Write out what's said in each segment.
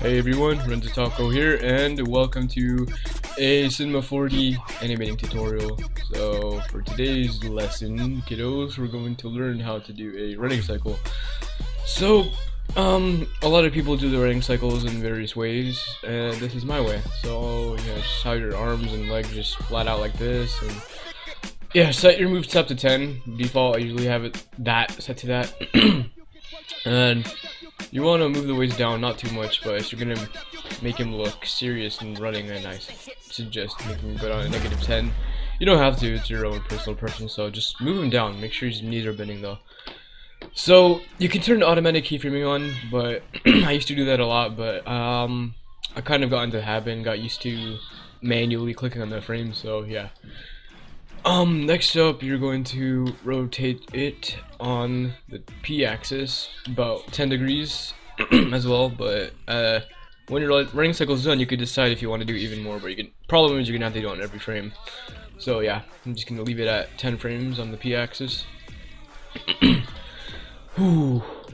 Hey everyone, Renzo Taco here, and welcome to a C4D animating tutorial. So for today's lesson, kiddos, we're going to learn how to do a running cycle. So, a lot of people do the running cycles in various ways, and this is my way. So, just have your arms and legs just flat out like this, and yeah, set your move step to 10. Default, I usually have it set to that. And you want to move the waist down, not too much, but if you're going to make him look serious and running, and I suggest making him go down to -10. You don't have to, it's your own personal preference, so just move him down. Make sure his knees are bending though. So, you can turn automatic keyframing on, but I used to do that a lot, but I kind of got into the habit and got used to manually clicking on the frame, so yeah. Next up, you're going to rotate it on the P-axis about 10 degrees as well, but when your running cycle's done, you could decide if you want to do even more, but problem is you're gonna have to do it on every frame. So yeah, I'm just gonna leave it at 10 frames on the P-axis.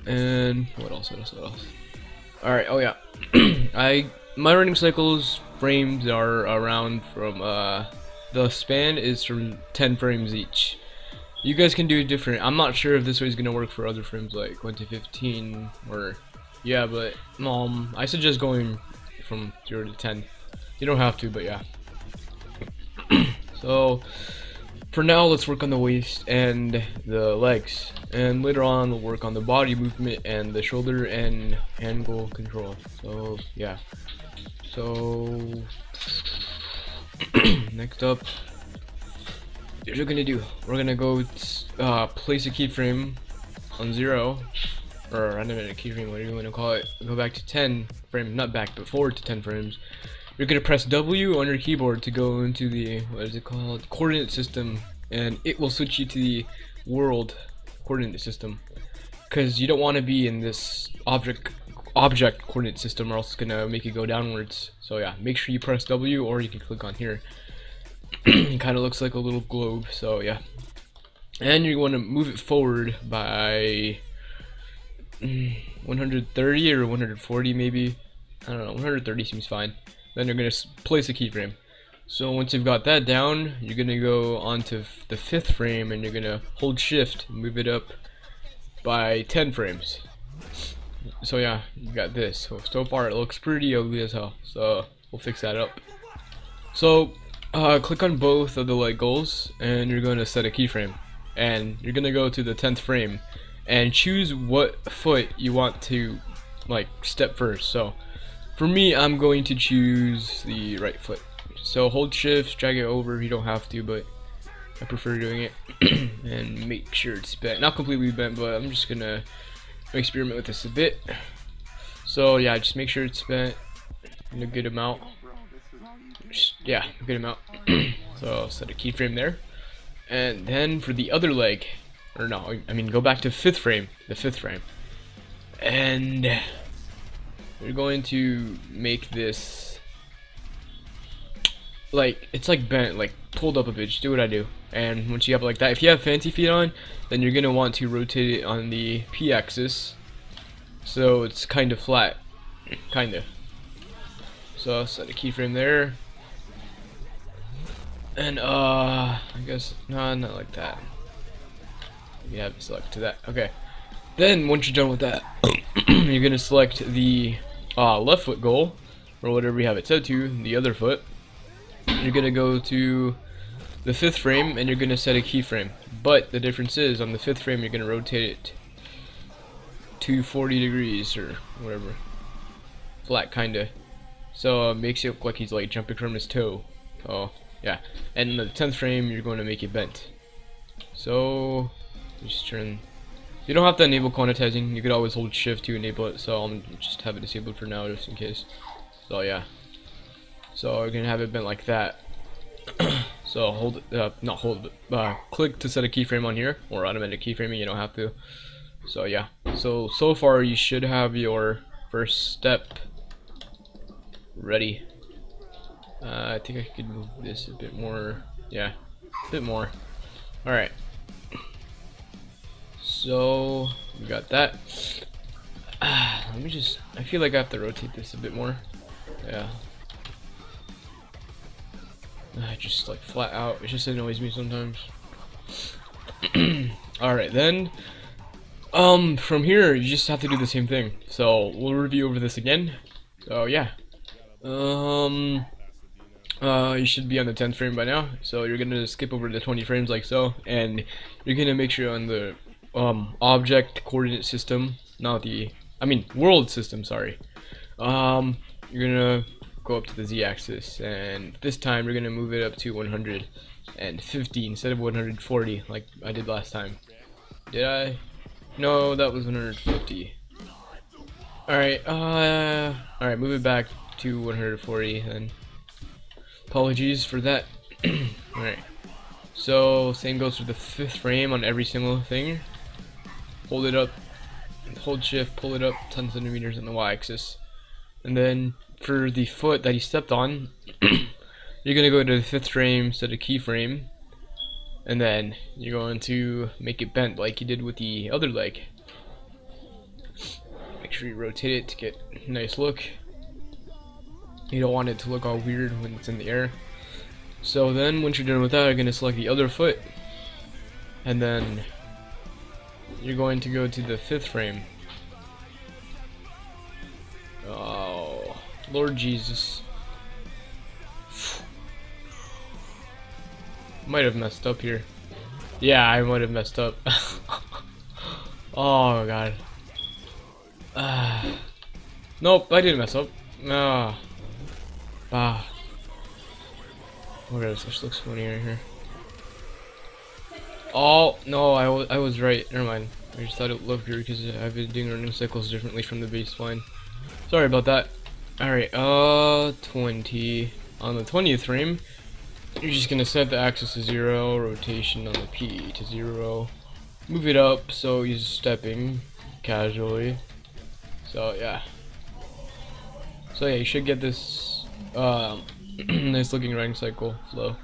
And what else? Alright, oh yeah. My running cycles frames are around from the span is from 10 frames each. You guys can do it different. I'm not sure if this way is gonna work for other frames like 1 to 15 or yeah, but I suggest going from 0 to 10. You don't have to, but yeah. So for now, let's work on the waist and the legs, and later on we'll work on the body movement and the shoulder and angle control. So yeah. So next up, here's what we're gonna do. We're gonna go place a keyframe on 0, or animated keyframe, whatever you want to call it. Go back to 10 frames, not back, but forward to 10 frames. You're gonna press W on your keyboard to go into the, what is it called, coordinate system, and it will switch you to the world coordinate system, because you don't want to be in this object coordinate system, or else it's gonna make you go downwards. So yeah, make sure you press W, or you can click on here. It kind of looks like a little globe, so yeah. And you want to move it forward by 130 or 140 maybe. I don't know, 130 seems fine. Then you're gonna place a keyframe. So once you've got that down, you're gonna go onto the 5th frame, and you're gonna hold shift, move it up by 10 frames. So yeah, you got this. So far it looks pretty ugly as hell, so we'll fix that up. So click on both of the leg goals, and you're going to set a keyframe, and you're going to go to the 10th frame and choose what foot you want to step first. So for me, I'm going to choose the right foot. So hold shift, drag it over. You don't have to, but I prefer doing it. And make sure it's bent, not completely bent, but I'm just gonna experiment with this a bit. So yeah, just make sure it's bent in a good amount. Yeah, a good amount. So I'll set a keyframe there, and then for the other leg, or no, I mean go back to 5th frame, the 5th frame, and you're going to make this it's like bent, like pulled up a bit. Just do what I do, and once you have it like that, if you have fancy feet on, then you're gonna want to rotate it on the P-axis, so it's kind of flat, kinda. So I'll set a keyframe there, and I guess no, not like that. You have to select to that. Okay. Then once you're done with that, you're gonna select the left foot goal, or whatever you have it set to, the other foot. You're gonna go to the 5th frame, and you're gonna set a keyframe. But the difference is, on the 5th frame, you're gonna rotate it to 40 degrees or whatever, flat kinda. So it makes it look like he's like jumping from his toe. Oh yeah. And in the 10th frame, you're going to make it bent. So just turn. You don't have to enable quantizing. You could always hold shift to enable it. So I'll just have it disabled for now, just in case. So yeah. So we're gonna have it bent like that. So hold it, not hold it, click to set a keyframe on here, or automatic keyframing. You don't have to. So yeah. So far you should have your first step ready. I think I could move this a bit more. Yeah, a bit more. Alright. So we got that. let me just, I feel like I have to rotate this a bit more. Yeah. Just like flat out, it just annoys me sometimes. Alright then, from here you just have to do the same thing. So we'll review over this again. So yeah. You should be on the 10th frame by now, so you're gonna skip over the 20 frames like so, and you're gonna make sure on the object coordinate system, not the, world system, sorry. You're gonna go up to the z-axis, and this time you're gonna move it up to 150 instead of 140 like I did last time. Did I? No, that was 150. Alright, move it back to 140 then. Apologies for that. Alright. So same goes for the 5th frame on every single thing. Hold it up, hold shift, pull it up 10 centimeters on the y-axis. And then for the foot that he stepped on, you're gonna go to the 5th frame, set a keyframe, and then you're going to make it bent like you did with the other leg. Make sure you rotate it to get a nice look. You don't want it to look all weird when it's in the air. So then once you're done with that, you're going to select the other foot, and then you're going to go to the 5th frame. Oh, Lord Jesus. Might have messed up here. Yeah, I might have messed up. Oh god. Nope, I didn't mess up. Whatever, this looks funnier here. Oh no, I was right. Never mind. I just thought it looked weird because I've been doing running cycles differently from the baseline. Sorry about that. Alright, 20. On the 20th frame, you're just gonna set the axis to 0, rotation on the P to 0. Move it up so he's stepping casually. So yeah. So yeah, you should get this nice looking running cycle flow.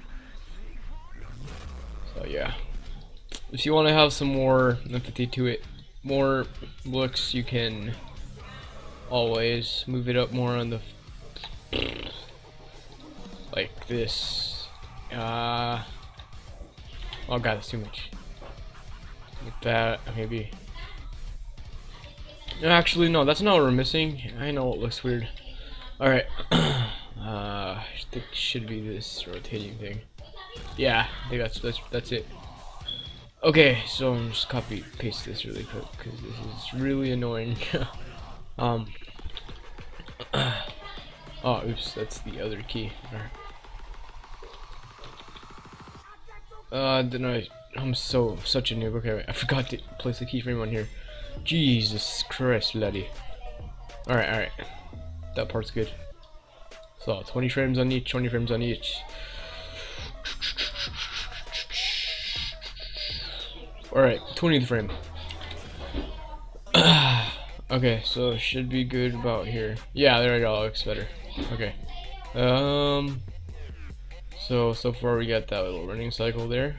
So yeah. If you want to have some more empathy to it, more looks, you can always move it up more on the like this. Oh god, that's too much. Like that, maybe. Actually, no, that's not what we're missing. I know what looks weird. Alright. I think it should be this rotating thing. Yeah, I think that's it. Okay, so I'm just copy paste this really quick because this is really annoying. Oh, oops, that's the other key. Alright. I'm such a noob. Okay, I forgot to place the keyframe on here. Jesus Christ, laddie. Alright. That part's good. So 20 frames on each, 20 frames on each. Alright, 20th frame. Okay, so it should be good about here. Yeah, there we go, looks better. Okay. So far we got that little running cycle there.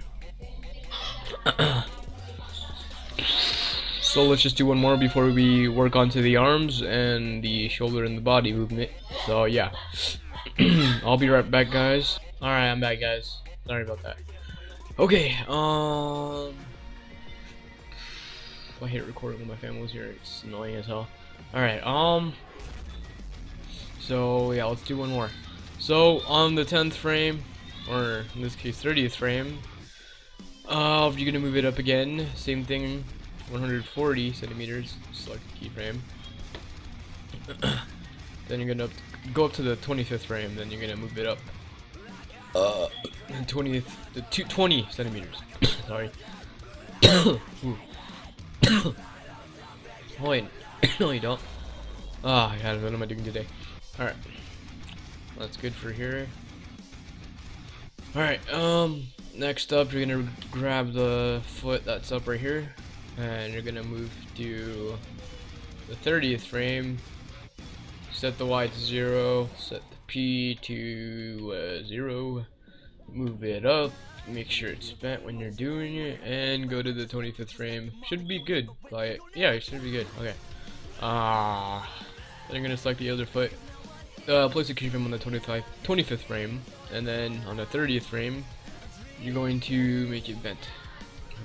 So let's just do one more before we work onto the arms and the shoulder and the body movement. So yeah. I'll be right back, guys. Alright, I'm back, guys. Sorry about that. Okay, I hate recording when my family's here. It's annoying as hell. Alright, so yeah, let's do one more. So on the 10th frame, or in this case 30th frame, you're gonna move it up again. Same thing, 140 centimeters. Select the keyframe. Then you're gonna go up to the 25th frame. Then you're gonna move it up. 20 centimeters. Sorry. Oh wait, no you don't. Oh god, what am I doing today? Alright. That's good for here. Alright, next up you're gonna grab the foot that's up right here, and you're gonna move to the 30th frame, set the Y to 0, set the P to 0, move it up, make sure it's bent when you're doing it, and go to the 25th frame. Should be good. Yeah, it should be good. Okay. Then you're gonna select the other foot. Place the keyframe on the 25th frame, and then on the 30th frame, you're going to make it bent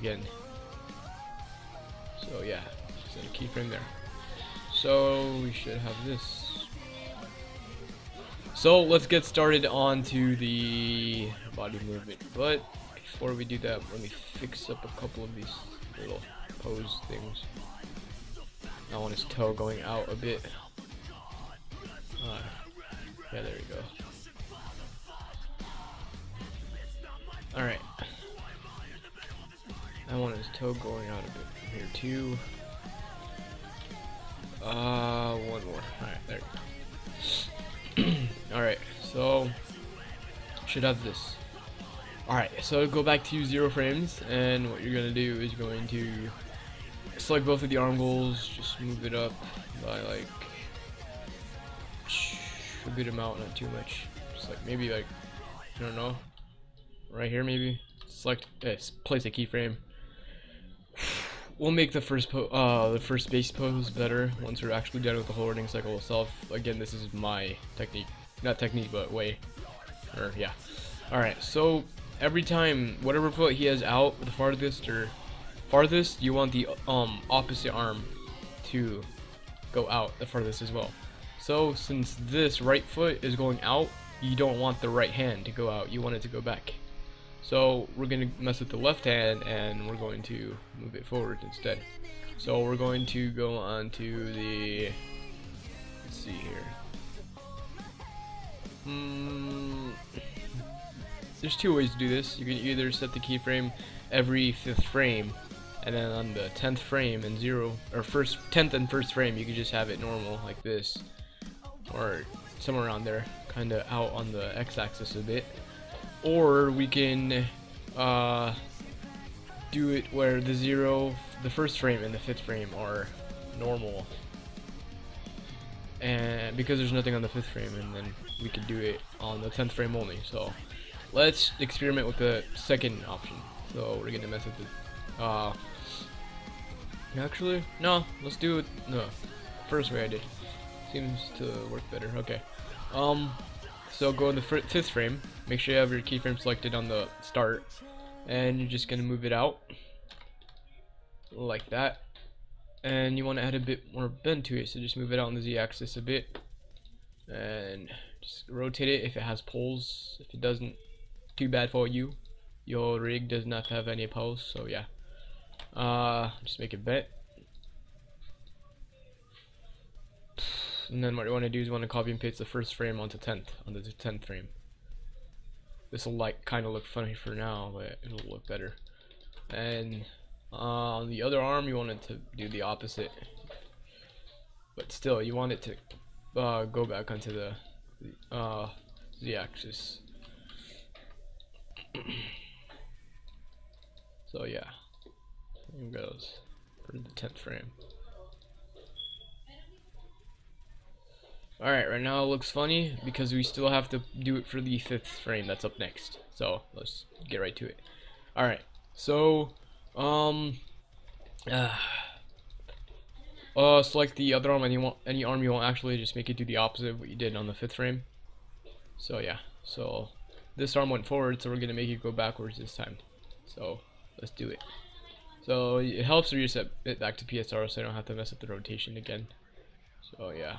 again. So yeah, set a keyframe there. So we should have this. So let's get started onto the body movement. But before we do that, let me fix up a couple of these little pose things. I want his toe going out a bit. Yeah, there we go. Alright. I want his toe going out a bit from here too. One more. Alright, there we go. Alright, so should have this. Alright, so go back to 0 frames, and what you're gonna do is going to select both of the arm goals, just move it up by like a good amount, not too much. Just like maybe like, I don't know, right here maybe. Select, place a keyframe. We'll make the first base pose better once we're actually done with the whole running cycle itself. Again, this is my technique, not technique, but way. Or yeah. All right. So every time, whatever foot he has out, the farthest, you want the opposite arm to go out the farthest as well. So since this right foot is going out, you don't want the right hand to go out. You want it to go back. So we're going to mess with the left hand, and we're going to move it forward instead. So we're going to go on to the, let's see here. There's 2 ways to do this. You can either set the keyframe every 5th frame, and then on the 10th frame and 10th and 1st frame, you can just have it normal like this, or somewhere around there, kind of out on the x-axis a bit. Or we can do it where the 1st frame and the 5th frame are normal, and because there's nothing on the 5th frame, and then we could do it on the 10th frame only. So let's experiment with the second option. So we're gonna mess with the actually no, let's do it the first way I did. Seems to work better. Okay. So go in the 5th frame, make sure you have your keyframe selected on the start, and you're just going to move it out like that, and you want to add a bit more bend to it, so just move it out on the z-axis a bit, and just rotate it if it has poles. If it doesn't, too bad for you. Your rig does not have any poles, so yeah. Just make it bent. And then what you want to do is you want to copy and paste the 1st frame onto the 10th frame. This will like kind of look funny for now, but it'll look better. And on the other arm, you want it to do the opposite, but still you want it to go back onto the z-axis. So yeah, here goes for the 10th frame. Alright, right now it looks funny because we still have to do it for the 5th frame that's up next. So let's get right to it. Alright, so select the other arm, any arm you want, actually just make it do the opposite of what you did on the 5th frame. So yeah, so this arm went forward, so we're gonna make it go backwards this time. So let's do it. So it helps to reset it back to PSR so I don't have to mess up the rotation again. So yeah.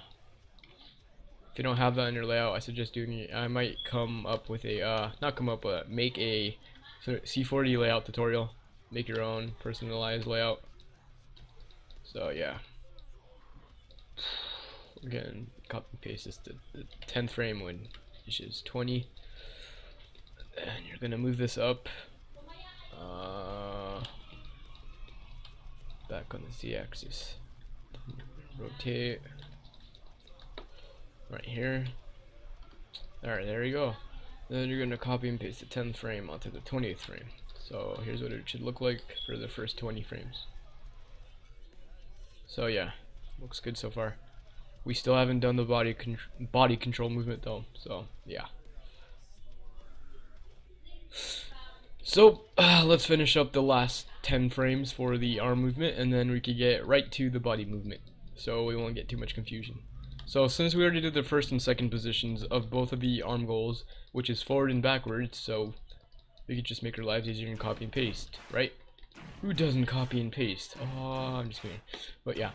If you don't have that in your layout, I suggest doing it. I might come up with a, make a C4D layout tutorial. Make your own personalized layout. So yeah. Again, copy and paste this to the 10th frame, which is 20. And you're gonna move this up. Back on the z-axis. Rotate. Right here. Alright, there you go. Then you're going to copy and paste the 10th frame onto the 20th frame. So here's what it should look like for the first 20 frames. So yeah, looks good so far. We still haven't done the body control movement though, so yeah. So let's finish up the last 10 frames for the arm movement, and then we could get right to the body movement. so we won't get too much confusion. So since we already did the first and second positions of both of the arm goals, which is forward and backwards, so we could just make our lives easier and copy and paste, right? Who doesn't copy and paste? Oh, I'm just kidding. But yeah,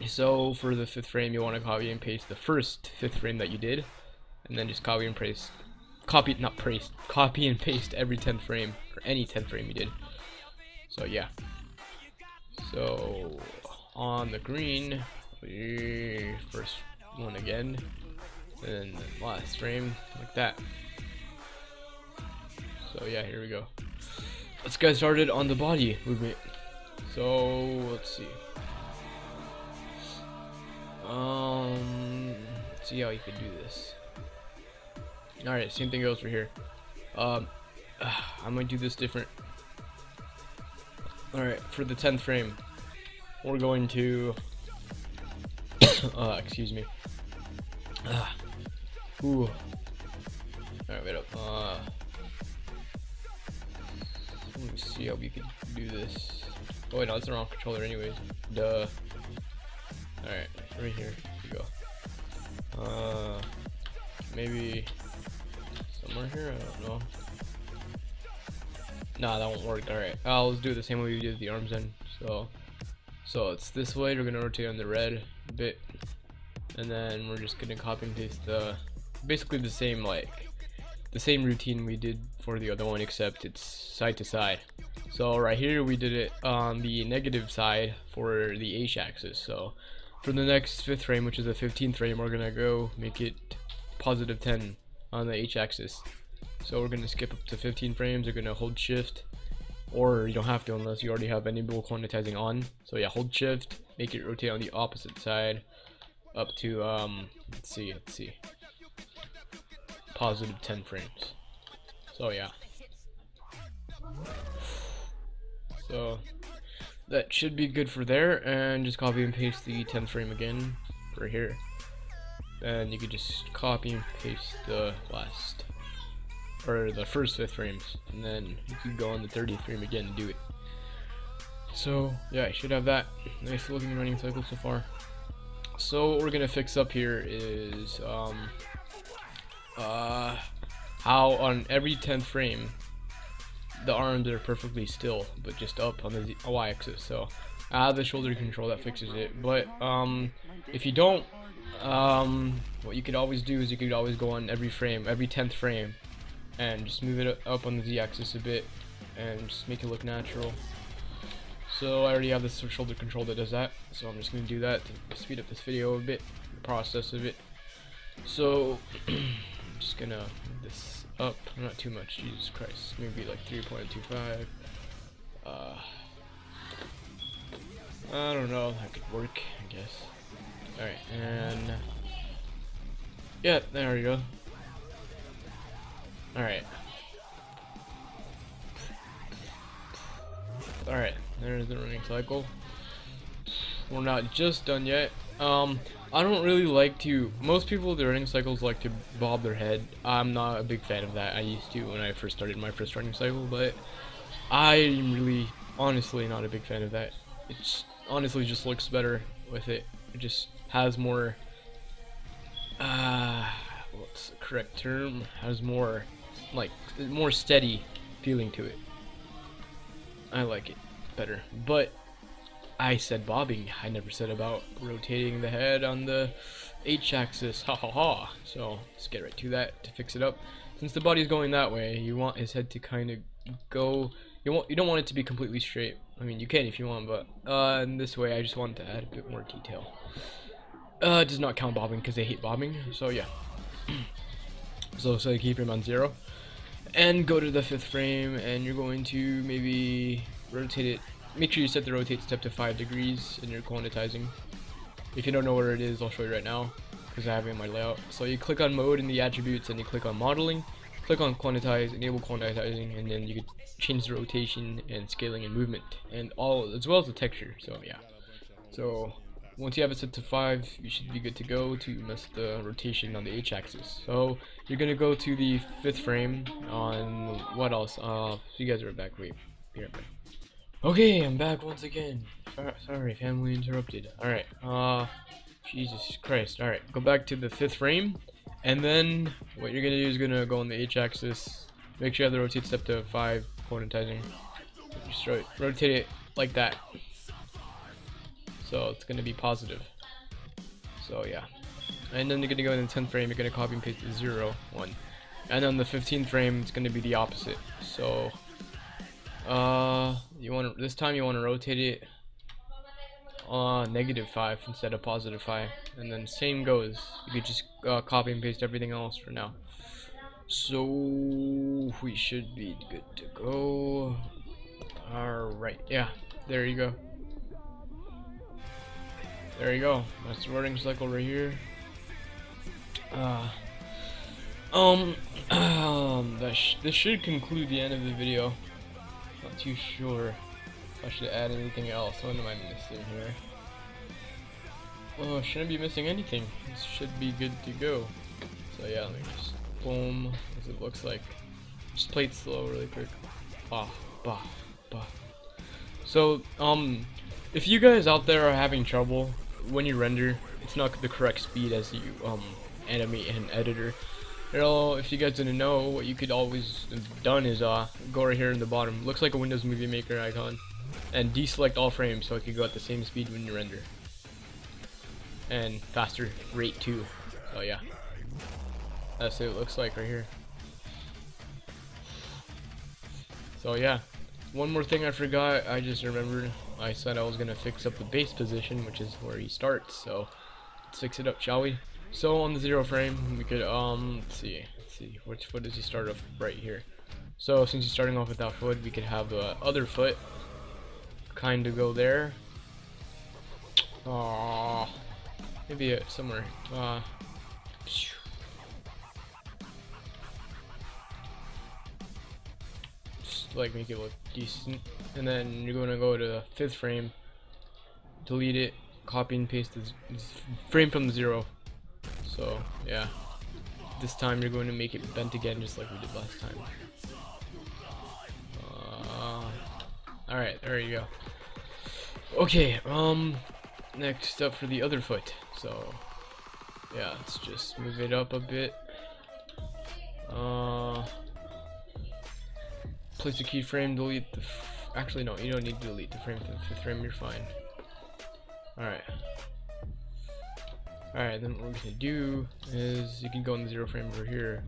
so for the fifth frame, you want to copy and paste the first fifth frame that you did, and then just copy and paste, copy and paste every 10th frame, or any 10th frame you did. So yeah. So on the green, first one again, and then last frame, like that. So yeah, here we go. Let's get started on the body movement. So let's see. Let's see how you could do this. Alright, same thing goes for here. I'm gonna do this different. Alright, for the 10th frame, we're going to excuse me. Ooh. Alright, wait up. Let me see how we can do this. Oh wait, no, it's the wrong controller anyways. Duh. Alright, right here we go. Maybe somewhere here, I don't know. Nah, that won't work. Alright, let's do it the same way we did the arms then. So it's this way, we're gonna rotate on the red a bit, and then we're just gonna copy and paste basically the same routine we did for the other one, except it's side to side. So right here we did it on the negative side for the H axis. So for the next fifth frame, which is the 15th frame, we're gonna go make it positive 10 on the H axis. So we're gonna skip up to 15 frames. You're gonna hold shift, or you don't have to unless you already have enable quantizing on. So yeah, hold shift, make it rotate on the opposite side up to let's see, positive 10 frames. So yeah, so that should be good for there, and just copy and paste the 10th frame again for here, and you could just copy and paste the last, or the first 5th frames, and then you could go on the 30th frame again and do it. So yeah, I should have that nice looking running cycle so far. So what we're gonna fix up here is how on every 10th frame the arms are perfectly still, but just up on the y-axis. So I have the shoulder control that fixes it. But if you don't, what you could always do is you could always go on every frame, every 10th frame, and just move it up on the z-axis a bit, and just make it look natural. So I already have this shoulder control that does that, so I'm just going to do that to speed up this video a bit, the process of it. So I'm just going to move this up, not too much, Jesus Christ, maybe like 3.25. I don't know, that could work, I guess. Alright, and yeah, there we go. Alright. Alright, there's the running cycle. We're not just done yet. I don't really like to, most people, the running cycles like to bob their head. I'm not a big fan of that. I used to when I first started my first running cycle, but I'm really, honestly, not a big fan of that. It's honestly just looks better with it. It just has more, what's the correct term? Has more, like, more steady feeling to it. I like it better, but I said bobbing. I never said about rotating the head on the H-axis. Ha ha ha. So let's get right to that to fix it up. Since the body's going that way, you want his head to kind of go. You don't want it to be completely straight. I mean, you can if you want, but in this way, I just wanted to add a bit more detail. It does not count bobbing because I hate bobbing. So yeah. So keep him on 0. And go to the 5th frame, and you're going to maybe rotate it. Make sure you set the rotate step to 5 degrees in your quantizing. If you don't know where it is, I'll show you right now because I have it in my layout. So you click on mode in the attributes, and you click on modeling, click on quantize, enable quantizing, and then you can change the rotation and scaling and movement, and all as well as the texture. So yeah. So once you have it set to 5, you should be good to go to mess the rotation on the H-axis. So you're gonna go to the 5th frame on what else? You guys are back. Wait, be right back. Okay, I'm back once again. Sorry, family interrupted. Alright, Jesus Christ. Alright, go back to the 5th frame, and then what you're gonna do is gonna go on the H-axis, make sure you have the rotate step to 5, quantizing. Just rotate it like that. So it's gonna be positive. So yeah. And then you're gonna go in the 10th frame, you're gonna copy and paste the 0, 1. And on the 15th frame, it's gonna be the opposite. So this time you want to rotate it -5 instead of +5, and then same goes. You could just copy and paste everything else for now. So we should be good to go. Alright, yeah, there you go. There you go. That's the running cycle right here. This should conclude the end of the video. Not too sure if I should add anything else. What am I missing here? Oh, shouldn't be missing anything. This should be good to go. So yeah, let me just boom, as it looks like. Just play it slow really quick. Bah, bah, bah. So, if you guys out there are having trouble when you render, it's not the correct speed as you animate in an editor. If you guys didn't know, what you could always have done is go right here in the bottom. Looks like a Windows Movie Maker icon, and deselect all frames so it could go at the same speed when you render, and faster rate too. So yeah, that's what it looks like right here. So yeah, one more thing I forgot. I just remembered. I said I was gonna fix up the base position, which is where he starts. So let's fix it up, shall we? So on the 0 frame, we could let's see, which foot does he start off? Right here. So since he's starting off with that foot, we could have the other foot kind of go there. Maybe somewhere. Just like make it look decent, and then you're gonna go to the 5th frame, delete it, copy and paste this frame from the 0. So yeah, this time you're going to make it bent again, just like we did last time. Alright, there you go. Okay, next up for the other foot. So yeah, let's just move it up a bit. Place the keyframe, delete the actually no, you don't need to delete the frame. The 5th frame, you're fine. Alright, then what we're gonna do is you can go in the 0 frame over here,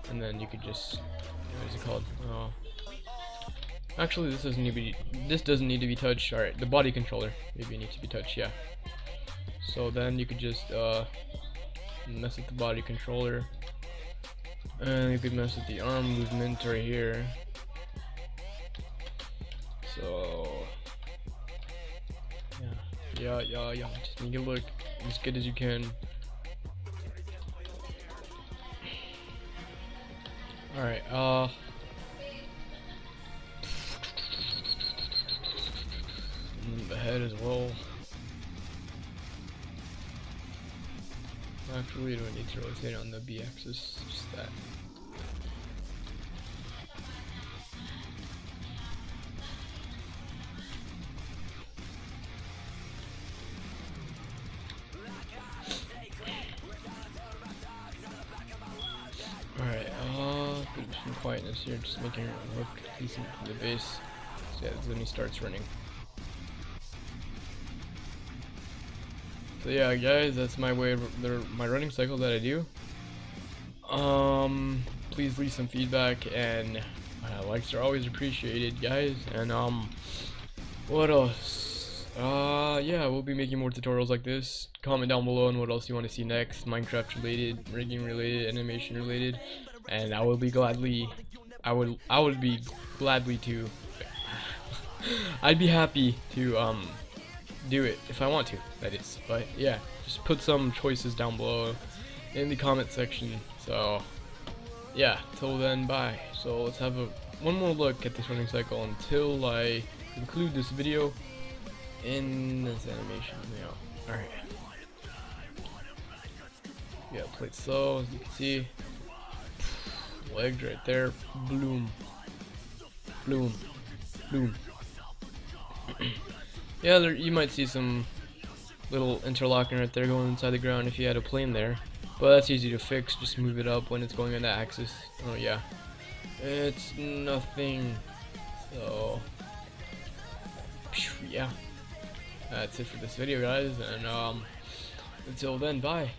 and then you could just, what is it called? Actually, this doesn't need to be touched. Alright, the body controller maybe needs to be touched. Yeah. So then you could just mess with the body controller, and you could mess with the arm movement right here. So yeah. Just make it look as good as you can. Alright, the head as well. Actually, we don't need to rotate on the B axis, just that. Alright, put some quietness here, just making it look decent from the base. So yeah, then he starts running. So yeah, guys, that's my way of my running cycle that I do. Please leave some feedback, and likes are always appreciated, guys. And what else? Yeah, we'll be making more tutorials like this. Comment down below on what else you want to see next, Minecraft related, rigging related, animation related, and I would be gladly to I'd be happy to do it if I want to, that is. But yeah, just put some choices down below in the comment section. So yeah, till then, bye. So let's have one more look at this running cycle until I conclude this video in this animation. Yeah. Alright. Yeah, play it slow, as you can see. Legs right there. Bloom. Bloom. Bloom. Yeah, you might see some little interlocking right there going inside the ground if you had a plane there, but that's easy to fix. Just move it up when it's going on the axis. Oh yeah, it's nothing. So yeah, that's it for this video, guys, and until then, bye.